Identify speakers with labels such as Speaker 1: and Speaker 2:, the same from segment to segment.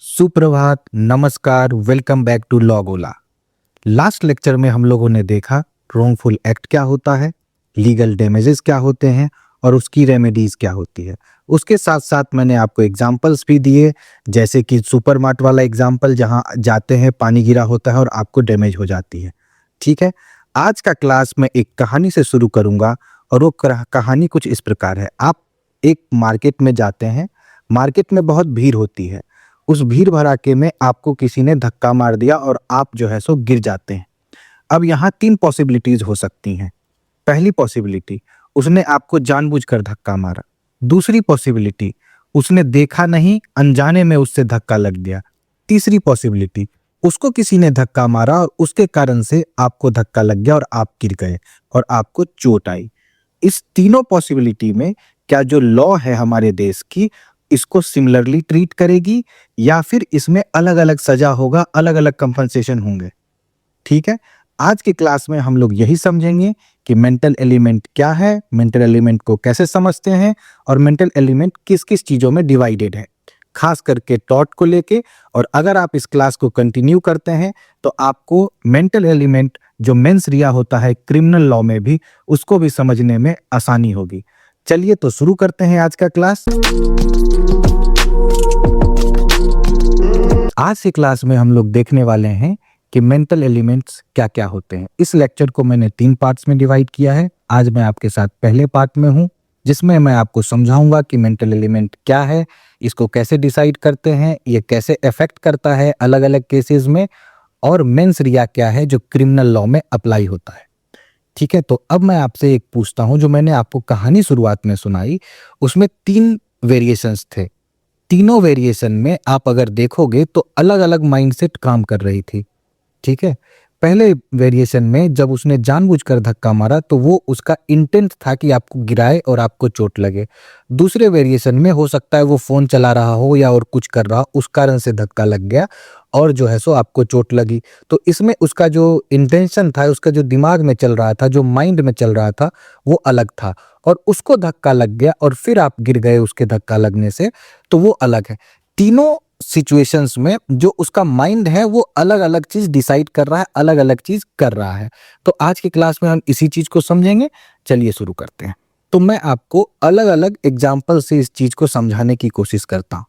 Speaker 1: सुप्रभात, नमस्कार, welcome back to लॉगोला। लास्ट लेक्चर में हम लोगों ने देखा रॉन्गफुल एक्ट क्या होता है, लीगल डैमेजेस क्या होते हैं और उसकी रेमेडीज क्या होती है। उसके साथ साथ मैंने आपको एग्जाम्पल्स भी दिए, जैसे कि सुपरमार्ट वाला एग्जाम्पल जहां जाते हैं पानी गिरा होता है और आपको डैमेज हो जाती है। ठीक है, आज का क्लास में एक कहानी से शुरू करूंगा और वो कहानी कुछ इस प्रकार है। आप एक मार्केट में जाते हैं, मार्केट में बहुत भीड़ होती है। उस भीड़ भड़ाके में आपको किसी ने धक्का मार दिया और आप जो है सो गिर जाते हैं। अब यहाँ 3 पॉसिबिलिटीज हो सकती हैं। पहली पॉसिबिलिटी, उसने आपको जानबूझकर धक्का मारा। दूसरी पॉसिबिलिटी, उसने देखा नहीं, अनजाने में उससे धक्का लग गया। तीसरी पॉसिबिलिटी, उसको किसी ने धक्का मारा और उसके कारण से आपको धक्का लग गया और आप गिर गए और आपको चोट आई। इस तीनों पॉसिबिलिटी में क्या जो लॉ है हमारे देश की इसको सिमिलरली ट्रीट करेगी या फिर इसमें अलग अलग सजा होगा, अलग अलग कंपनसेशन होंगे। ठीक है, आज की क्लास में हम लोग यही समझेंगे कि मेंटल एलिमेंट क्या है, मेंटल एलिमेंट को कैसे समझते हैं और मेंटल एलिमेंट किस किस चीजों में डिवाइडेड है, खास करके टॉट को लेके। और अगर आप इस क्लास को कंटिन्यू करते हैं तो आपको मेंटल एलिमेंट जो मेंस रिया होता है क्रिमिनल लॉ में भी, उसको भी समझने में आसानी होगी। चलिए तो शुरू करते हैं आज का क्लास। आज की क्लास में हम लोग देखने वाले हैं कि मेंटल एलिमेंट्स क्या क्या होते हैं। इस लेक्चर को मैंने 3 पार्ट्स में डिवाइड किया है। आज मैं आपके साथ पहले पार्ट में हूं, जिसमें मैं आपको समझाऊंगा कि मेंटल एलिमेंट क्या है, इसको कैसे डिसाइड करते हैं, ये कैसे अफेक्ट करता है अलग अलग केसेस में, और मेंस रिया क्या है जो क्रिमिनल लॉ में अप्लाई होता है। ठीक है, तो अब मैं आपसे एक पूछता हूं, जो मैंने आपको कहानी शुरुआत में सुनाई उसमें 3 वेरिएशंस थे। तीनों वेरिएशन में आप अगर देखोगे तो अलग अलग माइंडसेट काम कर रही थी। ठीक है, पहले वेरिएशन में जब उसने जानबूझकर धक्का मारा तो वो उसका इंटेंट था कि आपको गिराए और आपको चोट लगे। दूसरे वेरिएशन में हो सकता है वो फोन चला रहा हो या और कुछ कर रहा हो, उस कारण से धक्का लग गया और जो है सो आपको चोट लगी। तो इसमें उसका जो इंटेंशन था, उसका जो दिमाग में चल रहा था, जो माइंड में चल रहा था, वो अलग था और उसको धक्का लग गया और फिर आप गिर गए उसके धक्का लगने से, तो वो अलग है। तीनों सिचुएशंस में जो उसका माइंड है वो अलग अलग चीज डिसाइड कर रहा है, अलग अलग चीज कर रहा है। तो आज की क्लास में हम इसी चीज को समझेंगे। चलिए शुरू करते हैं। तो मैं आपको अलग अलग एग्जाम्पल से इस चीज को समझाने की कोशिश करता हूं।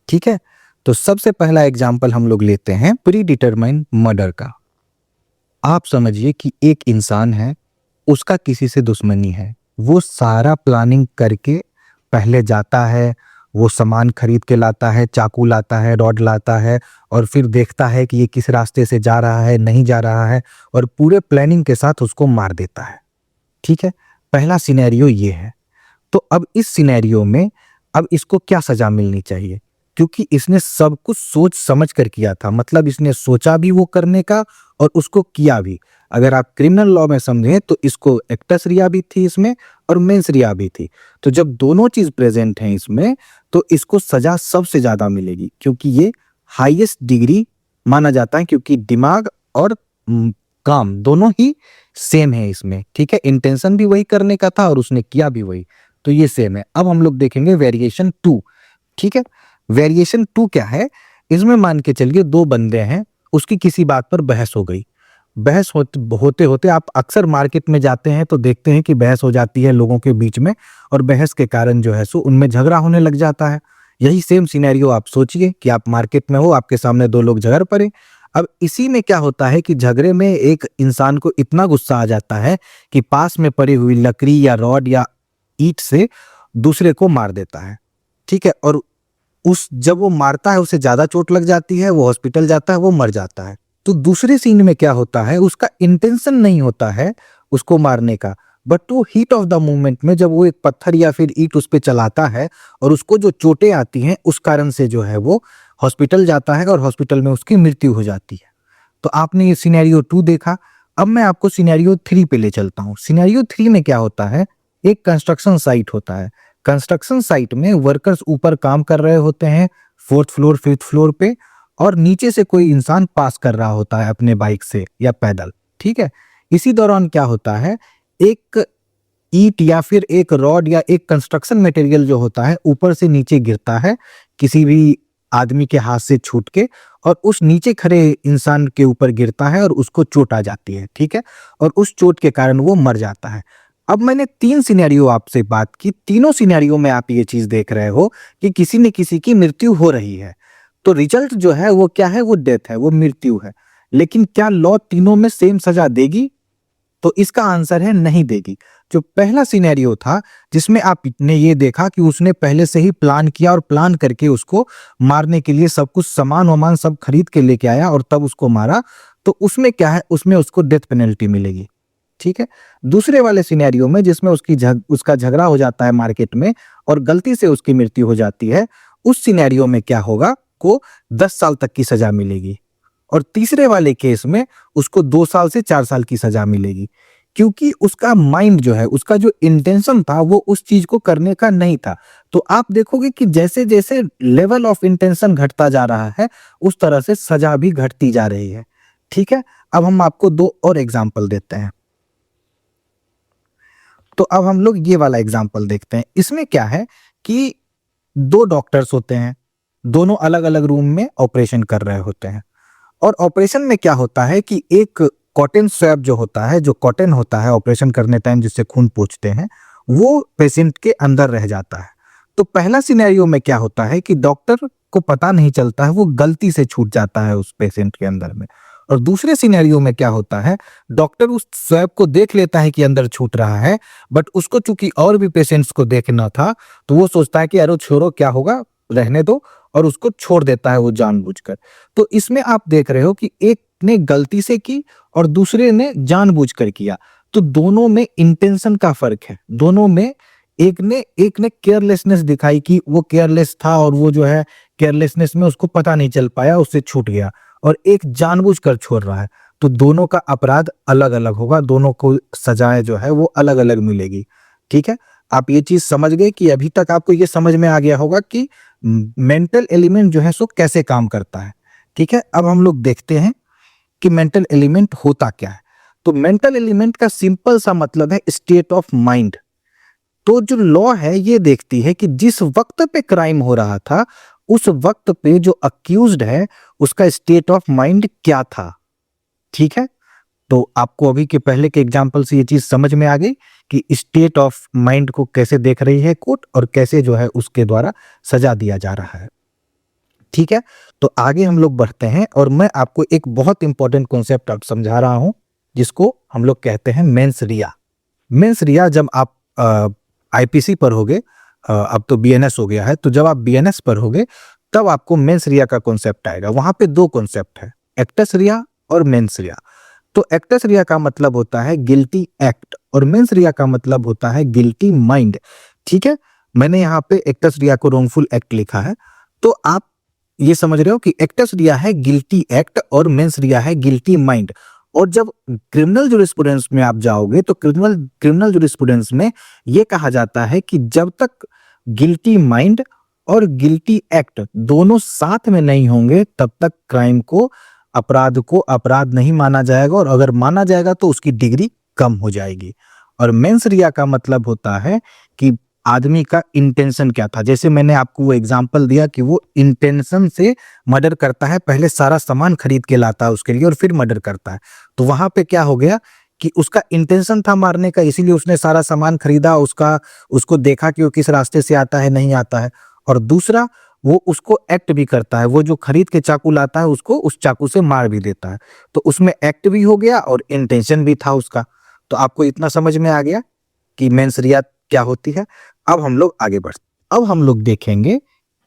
Speaker 1: ठीक है, तो सबसे पहला एग्जाम्पल हम लोग लेते हैं प्री डिटरमाइंड मर्डर का। आप समझिए कि एक इंसान है, उसका किसी से दुश्मनी है, वो सारा प्लानिंग करके पहले जाता है, वो सामान खरीद के लाता है, चाकू लाता है, रॉड लाता है और फिर देखता है कि ये किस रास्ते से जा रहा है, नहीं जा रहा है, और पूरे प्लानिंग के साथ उसको मार देता है। ठीक है, पहला सिनेरियो ये है। तो अब इस सिनेरियो में अब इसको क्या सजा मिलनी चाहिए, क्योंकि इसने सब कुछ सोच समझ कर किया था। मतलब इसने सोचा भी वो करने का और उसको किया भी। अगर आप क्रिमिनल लॉ में समझें तो इसको एक्टस रिया भी थी इसमें और मेंस रिया भी थी। तो जब दोनों चीज प्रेजेंट हैं इसमें, तो इसको सजा सबसे ज्यादा मिलेगी, क्योंकि ये हाईएस्ट डिग्री माना जाता है, क्योंकि दिमाग और काम दोनों ही सेम है इसमें। ठीक है, इंटेंशन भी वही करने का था और उसने किया भी वही, तो ये सेम है। अब हम लोग देखेंगे वेरिएशन 2। ठीक है, वेरिएशन 2 क्या है? इसमें मान के चलिए 2 बंदे हैं, उसकी किसी बात पर बहस हो गई। बहस होते होते आप अक्सर मार्केट में जाते हैं तो देखते हैं कि बहस हो जाती है लोगों के बीच में, और बहस के कारण जो है सो उनमें झगड़ा होने लग जाता है। यही सेम सिनेरियो आप सोचिए कि आप मार्केट में हो, आपके सामने 2 लोग झगड़ पड़े। अब इसी में क्या होता है कि झगड़े में एक इंसान को इतना गुस्सा आ जाता है कि पास में पड़ी हुई लकड़ी या रॉड या ईंट से दूसरे को मार देता है। ठीक है, और जब वो मारता है उसे ज्यादा चोट लग जाती है, वो हॉस्पिटल जाता है, वो मर जाता है। तो दूसरे सीन में क्या होता है, उसका इंटेंशन नहीं होता है उसको मारने का, बट वो हीट ऑफ द मोमेंट में जब वो एक पत्थर या फिर ईंट उस पे चलाता है और उसको जो चोटें आती हैं उस कारण से जो है वो हॉस्पिटल जाता है और हॉस्पिटल में उसकी मृत्यु हो जाती है। तो आपने ये सिनेरियो 2 देखा। अब मैं आपको सिनेरियो 3 पे ले चलता हूँ। सिनेरियो 3 में क्या होता है, एक कंस्ट्रक्शन साइट होता है। कंस्ट्रक्शन साइट में वर्कर्स ऊपर काम कर रहे होते हैं 4th फ्लोर 5th फ्लोर पे, और नीचे से कोई इंसान पास कर रहा होता है अपने बाइक से या पैदल। ठीक है, इसी दौरान क्या होता है, एक ईंट या फिर एक रॉड या एक कंस्ट्रक्शन मटेरियल जो होता है ऊपर से नीचे गिरता है किसी भी आदमी के हाथ से छूट के और उस नीचे खड़े इंसान के ऊपर गिरता है और उसको चोट आ जाती है, ठीक है, और उस चोट के कारण वो मर जाता है। अब मैंने 3 सिनेरियो आपसे बात की, तीनों सिनेरियो में आप ये चीज देख रहे हो कि किसी न किसी की मृत्यु हो रही है। तो रिजल्ट जो है वो क्या है? वो डेथ है, वो मृत्यु है। लेकिन क्या लॉ तीनों में सेम सजा देगी? तो इसका आंसर है नहीं देगी। जो पहला सिनेरियो था जिसमें आपने ये देखा कि उसने पहले से ही प्लान किया और प्लान करके उसको मारने के लिए सब कुछ सामान वामान सब खरीद के लेके आया और तब उसको मारा, तो उसमें क्या है? उसमें उसको डेथ पेनल्टी मिलेगी, ठीक है। दूसरे वाले सिनेरियो में जिसमें उसका झगड़ा हो जाता है मार्केट में और गलती से उसकी मृत्यु हो जाती है, उस सिनेरियो में क्या होगा? को 10 साल तक की सजा मिलेगी। और तीसरे वाले केस में उसको 2 साल से 4 साल की सजा मिलेगी, क्योंकि उसका माइंड जो है, उसका जो इंटेंशन था वो उस चीज को करने का नहीं था। तो आप देखोगे कि जैसे जैसे लेवल ऑफ इंटेंशन घटता जा रहा है उस तरह से सजा भी घटती जा रही है, ठीक है। अब हम आपको 2 और एग्जाम्पल देते हैं। तो अब हम लोग ये वाला एग्जाम्पल देखते हैं। इसमें क्या है कि 2 डॉक्टर्स होते हैं, दोनों अलग अलग रूम में ऑपरेशन कर रहे होते हैं। और ऑपरेशन में क्या होता है कि एक कॉटन स्वैब जो होता है, जो कॉटन होता है ऑपरेशन करने टाइम जिससे खून पूछते हैं, वो पेशेंट के अंदर रह जाता है। तो पहला सिनेरियो में क्या होता है कि डॉक्टर को पता नहीं चलता है, वो गलती से छूट जाता है उस पेशेंट के अंदर में। और दूसरे सिनेरियो में क्या होता है? डॉक्टर उस स्वैब को देख लेता है कि अंदर छूट रहा है, बट उसको चूंकि और भी पेशेंट्स को देखना था तो वो सोचता है कि अरे छोड़ो, क्या होगा, रहने दो, और उसको छोड़ देता है वो जानबूझकर। तो इसमें आप देख रहे हो कि एक ने गलती से की और दूसरे ने जानबूझकर किया। तो दोनों में इंटेंशन का फर्क है। दोनों में एक ने केयरलेसनेस दिखाई कि वो केयरलेस था और वो जो है केयरलेसनेस में उसको पता नहीं चल पाया, उससे छूट गया, और एक जानबूझकर छोड़ रहा है। तो दोनों का अपराध अलग अलग होगा, दोनों को सजाएं जो है वो अलग अलग मिलेगी, ठीक है। आप ये चीज समझ गए कि अभी तक आपको ये समझ में आ गया होगा कि मेंटल एलिमेंट जो है सो कैसे काम करता है, ठीक है। अब हम लोग देखते हैं कि मेंटल एलिमेंट होता क्या है। तो मेंटल एलिमेंट का सिंपल सा मतलब है स्टेट ऑफ माइंड। तो जो लॉ है ये देखती है कि जिस वक्त पे क्राइम हो रहा था उस वक्त पे जो अक्यूज्ड है उसका स्टेट ऑफ माइंड क्या था, ठीक है। तो आपको अभी के पहले के एग्जाम्पल से ये चीज समझ में आ गई कि स्टेट ऑफ माइंड को कैसे देख रही है कोर्ट और कैसे जो है उसके द्वारा सजा दिया जा रहा है, ठीक है। तो आगे हम लोग बढ़ते हैं और मैं आपको एक बहुत इंपॉर्टेंट कॉन्सेप्ट अब समझा रहा हूं जिसको हम लोग कहते हैं मेंस रिया। मेंस रिया जब आप आईपीसी पर होगे, अब तो बीएनएस हो गया है, तो जब आप बीएनएस पर होगे तब आपको मेंस रिया का कॉन्सेप्ट आएगा। वहां पे 2 कॉन्सेप्ट है, एक्टस रिया और मेंस रिया। तो एक्टस रिया का मतलब होता है गिल्टी एक्ट और मेंस रिया का मतलब होता है गिल्टी माइंड, ठीक है। मैंने यहाँ पे एक्टस रिया को रॉन्गफुल एक्ट लिखा है, तो आप ये समझ रहे हो कि एक्टस रिया है गिल्टी एक्ट और मेंस रिया है गिल्टी माइंड। और जब क्रिमिनल जूरिस्प्रूडेंस में आप जाओगे तो क्रिमिनल जूरिस्प्रूडेंस में ये कहा जाता है कि जब तक गिल्टी माइंड और गिल्टी एक्ट दोनों साथ में नहीं होंगे तब तक क्राइम को, अपराध को अपराध नहीं माना जाएगा, और अगर माना जाएगा तो उसकी डिग्री कम हो जाएगी। और मेंस रिया का मतलब होता है कि आदमी का इंटेंशन क्या था। जैसे मैंने आपको वो एग्जांपल दिया कि वो इंटेंशन से मर्डर करता है, पहले सारा सामान खरीद के लाता है उसके लिए और फिर मर्डर करता है। तो वहां पे क्या हो गया कि उसका इंटेंशन था मारने का, इसीलिए उसने सारा सामान खरीदा, उसको देखा कि वो किस रास्ते से आता है, नहीं आता है। और दूसरा, वो उसको एक्ट भी करता है, वो जो खरीद के चाकू लाता है उसको उस चाकू से मार भी देता है। तो उसमें एक्ट भी हो गया और इंटेंशन भी था उसका। तो आपको इतना समझ में आ गया कि मेंस रिया क्या होती है। अब हम लोग आगे बढ़ते, अब हम लोग देखेंगे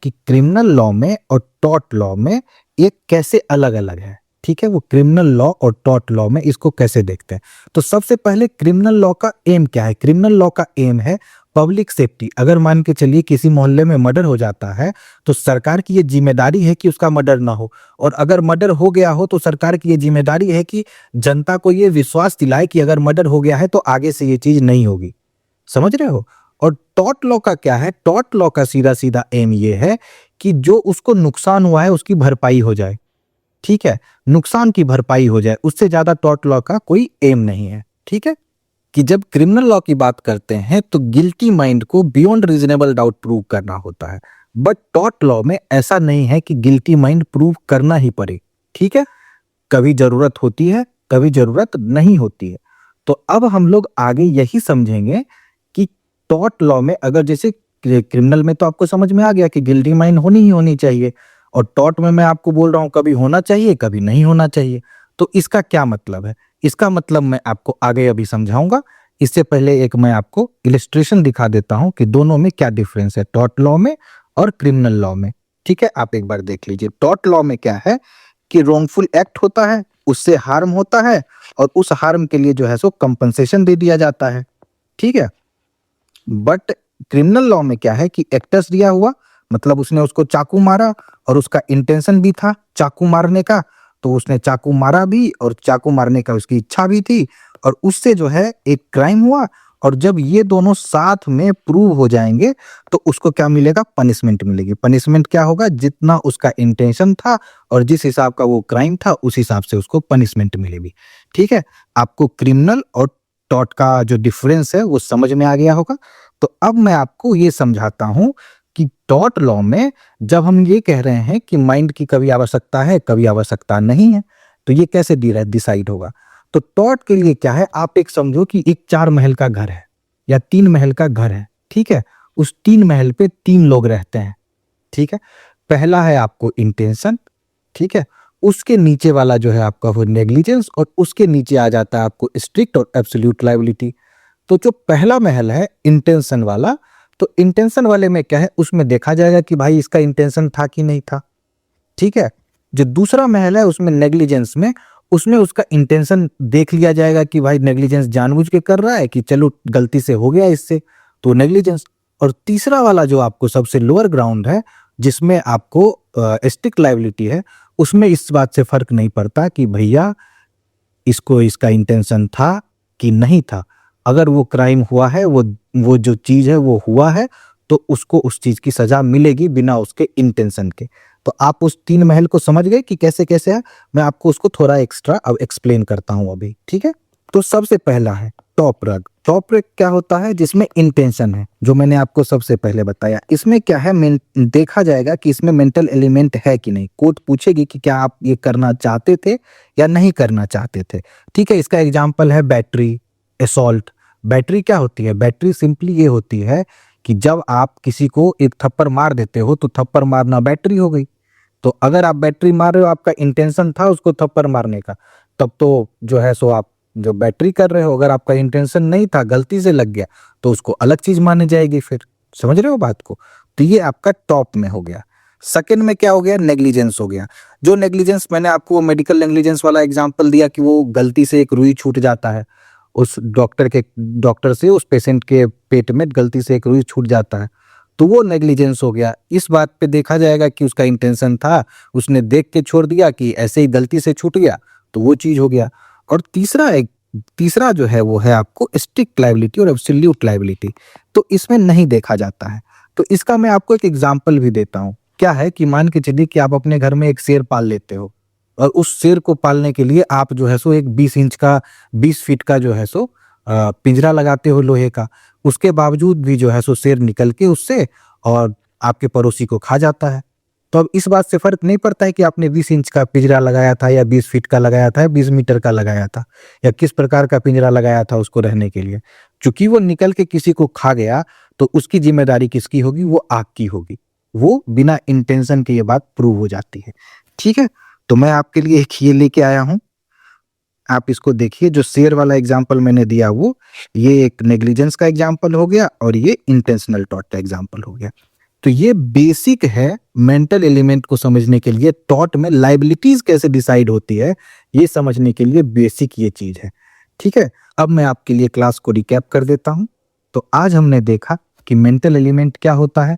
Speaker 1: कि क्रिमिनल लॉ में और टॉर्ट लॉ में ये कैसे अलग अलग है, ठीक है। वो क्रिमिनल लॉ और टॉर्ट लॉ में इसको कैसे देखते हैं। तो सबसे पहले क्रिमिनल लॉ का एम क्या है? क्रिमिनल लॉ का एम है पब्लिक सेफ्टी। अगर मान के चलिए किसी मोहल्ले में मर्डर हो जाता है तो सरकार की ये जिम्मेदारी है कि उसका मर्डर ना हो, और अगर मर्डर हो गया हो तो सरकार की ये जिम्मेदारी है कि जनता को ये विश्वास दिलाए कि अगर मर्डर हो गया है तो आगे से ये चीज नहीं होगी। समझ रहे हो? और टॉर्ट लॉ का क्या है? टॉर्ट लॉ का सीधा सीधा एम ये है कि जो उसको नुकसान हुआ है उसकी भरपाई हो जाए, ठीक है, नुकसान की भरपाई हो जाए। उससे ज्यादा टॉर्ट लॉ का कोई एम नहीं है, ठीक है। कि जब क्रिमिनल लॉ की बात करते हैं तो गिल्टी माइंड को बियॉन्ड रीजनेबल डाउट प्रूव करना होता है। बट टॉर्ट लॉ में ऐसा नहीं है कि गिल्टी माइंड प्रूव करना ही पड़े, ठीक है। कभी जरूरत होती है, कभी जरूरत नहीं होती है। तो अब हम लोग आगे यही समझेंगे कि टॉर्ट लॉ में अगर जैसे क्रिमिनल में तो आपको समझ में आ गया कि गिल्टी माइंड होनी ही होनी चाहिए, और टॉर्ट में मैं आपको बोल रहा हूं कभी होना चाहिए कभी नहीं होना चाहिए। तो इसका क्या मतलब है, इसका मतलब मैं आपको आगे अभी समझाऊंगा। इससे पहले एक मैं आपको इलिस्ट्रेशन दिखा देता हूं कि दोनों में क्या डिफरेंस है, टॉर्ट लॉ में और क्रिमिनल लॉ में। ठीक है, आप एक बार देख लीजिए। टॉर्ट लॉ में क्या है कि रॉन्गफुल एक्ट होता है, उससे हार्म होता है, और उस हार्म के लिए जो है सो कंपनसेशन दे दिया जाता है, ठीक है। बट क्रिमिनल लॉ में क्या है कि एक्टर्स दिया हुआ, मतलब उसने उसको चाकू मारा और उसका इंटेंशन भी था चाकू मारने का, तो उसने चाकू मारा भी और चाकू मारने का उसकी इच्छा भी थी, और उससे जो है एक क्राइम हुआ। और जब ये दोनों साथ में प्रूव हो जाएंगे तो उसको क्या मिलेगा, पनिशमेंट मिलेगी। पनिशमेंट क्या होगा, जितना उसका इंटेंशन था और जिस हिसाब का वो क्राइम था उस हिसाब से उसको पनिशमेंट मिलेगी, ठीक है। आपको क्रिमिनल और टॉर्ट का जो डिफरेंस है वो समझ में आ गया होगा। तो अब मैं आपको ये समझाता हूं कि टॉर्ट लॉ में जब हम ये कह रहे हैं कि माइंड की कभी आवश्यकता है कभी आवश्यकता नहीं है, तो ये कैसे डिसाइड होगा। तो टॉर्ट के लिए क्या है, आप एक समझो कि एक 4 महल का घर है या 3 महल का घर है, ठीक है। उस 3 महल पे 3 लोग रहते हैं, ठीक है। पहला है आपको इंटेंशन, ठीक है। उसके नीचे वाला जो है आपका वो नेग्लिजेंस, और उसके नीचे आ जाता है आपको स्ट्रिक्ट और एब्सोल्यूट लायबिलिटी। तो जो पहला महल है इंटेंशन वाला, तो इंटेंशन वाले में क्या है, उसमें देखा जाएगा कि भाई इसका इंटेंशन था कि नहीं था, ठीक है। जो दूसरा महल है उसमें नेग्लिजेंस में, उसमें उसका इंटेंशन देख लिया जाएगा कि भाई नेग्लिजेंस जानबूझ के कर रहा है कि चलो गलती से हो गया इससे, तो नेग्लिजेंस। और तीसरा वाला जो आपको सबसे लोअर ग्राउंड है जिसमें आपको स्ट्रिक्ट लायबिलिटी है, उसमें इस बात से फर्क नहीं पड़ता कि भैया इसको इसका इंटेंशन था कि नहीं था। अगर वो क्राइम हुआ है, वो जो चीज है वो हुआ है, तो उसको उस चीज की सजा मिलेगी बिना उसके इंटेंशन के। तो आप उस 3 महल को समझ गए कि कैसे कैसे है। मैं आपको उसको थोड़ा एक्स्ट्रा अब एक्सप्लेन करता हूं अभी, ठीक है। तो सबसे पहला है टॉप रग। टॉप रग क्या होता है, जिसमें इंटेंशन है, जो मैंने आपको सबसे पहले बताया। इसमें क्या है, देखा जाएगा कि इसमें मेंटल एलिमेंट है कि नहीं। कोर्ट पूछेगी कि क्या आप ये करना चाहते थे या नहीं करना चाहते थे, ठीक है। इसका एग्जाम्पल है बैटरी, असॉल्ट। बैटरी क्या होती है, बैटरी सिंपली ये होती है कि जब आप किसी को एक थप्पड़ मार देते हो तो थप्पड़ मारना बैटरी हो गई। तो अगर आप बैटरी मार रहे हो, आपका इंटेंशन था उसको थप्पड़ मारने का, तब तो जो है सो आप जो बैटरी कर रहे हो। अगर आपका इंटेंशन नहीं था, गलती से लग गया, तो उसको अलग चीज मानी जाएगी फिर। समझ रहे हो बात को। तो ये आपका टॉप में हो गया। सेकंड में क्या हो गया, नेग्लिजेंस हो गया। जो नेग्लिजेंस मैंने आपको मेडिकल नेग्लिजेंस वाला एग्जांपल दिया कि वो गलती से एक रुई छूट जाता है, उस डॉक्टर से उस पेशेंट के पेट में गलती से एक रुई छूट जाता है, तो वो नेग्लिजेंस हो गया। इस बात पे देखा जाएगा कि उसका इंटेंशन था, उसने देख के छोड़ दिया कि ऐसे ही गलती से छूट गया, तो वो चीज हो गया। और तीसरा जो है वो है आपको स्ट्रिक्ट लायबिलिटी और एब्सोल्यूट लायबिलिटी। तो इसमें नहीं देखा जाता है। तो इसका मैं आपको एक एग्जांपल भी देता हूँ। क्या है कि मान के चलिए कि आप अपने घर में एक शेर पाल लेते हो, और उस शेर को पालने के लिए आप जो है सो एक 20 फीट का जो है सो पिंजरा लगाते हो लोहे का। उसके बावजूद भी जो है सो शेर निकल के उससे और आपके पड़ोसी को खा जाता है। तो अब इस बात से फर्क नहीं पड़ता है कि आपने 20 इंच का पिंजरा लगाया था या 20 फीट का लगाया था या 20 मीटर का लगाया था, या किस प्रकार का पिंजरा लगाया था उसको रहने के लिए। चूंकि वो निकल के किसी को खा गया, तो उसकी जिम्मेदारी किसकी होगी, वो आपकी होगी। वो बिना इंटेंशन के ये बात प्रूव हो जाती है, ठीक है। तो मैं आपके लिए एक ये लेके आया हूं, आप इसको देखिए। जो शेर वाला एग्जाम्पल मैंने दिया वो ये एक नेग्लिजेंस का एग्जाम्पल हो गया, और ये इंटेंशनल टॉर्ट का एग्जाम्पल हो गया। तो ये बेसिक है मेंटल एलिमेंट को समझने के लिए। टॉर्ट में लाइबिलिटीज कैसे डिसाइड होती है ये समझने के लिए बेसिक ये चीज है, ठीक है। अब मैं आपके लिए क्लास को रिकैप कर देता हूं। तो आज हमने देखा कि मेंटल एलिमेंट क्या होता है,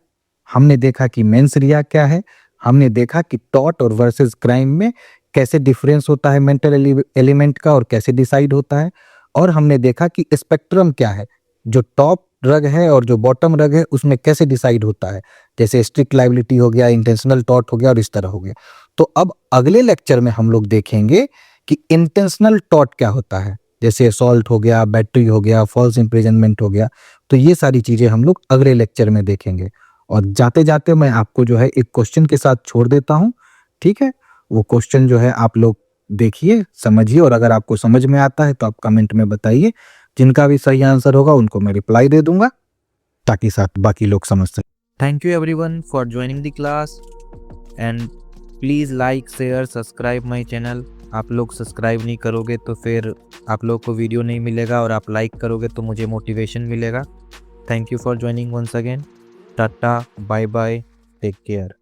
Speaker 1: हमने देखा कि मेंस रिया क्या है, हमने देखा कि टॉर्ट और वर्सेस क्राइम में कैसे डिफरेंस होता है मेंटल एलिमेंट का और कैसे डिसाइड होता है, और हमने देखा कि स्पेक्ट्रम क्या है, जो टॉप रग है और जो बॉटम रग है उसमें कैसे डिसाइड होता है। जैसे स्ट्रिक्ट लायबिलिटी हो गया, इंटेंशनल टॉर्ट हो गया, और इस तरह हो गया। तो अब अगले लेक्चर में हम लोग देखेंगे कि इंटेंशनल टॉर्ट क्या होता है, जैसे असॉल्ट हो गया, बैटरी हो गया, फॉल्स इंप्रिजनमेंट हो गया। तो ये सारी चीजें हम लोग अगले लेक्चर में देखेंगे। और जाते जाते मैं आपको जो है एक क्वेश्चन के साथ छोड़ देता हूँ, ठीक है? वो क्वेश्चन जो है आप लोग देखिए, समझिए, और अगर आपको समझ में आता है तो आप कमेंट में बताइए। जिनका भी सही आंसर होगा उनको मैं रिप्लाई दे दूंगा, ताकि साथ बाकी लोग समझ सकें।
Speaker 2: Thank you everyone for joining the class and please like, share, subscribe my channel. आप लोग सब्सक्राइब नहीं करोगे तो फिर आप लोग को वीडियो नहीं मिलेगा, और आप लाइक करोगे तो मुझे मोटिवेशन मिलेगा। Thank you for joining once again. Tata, bye bye, take care.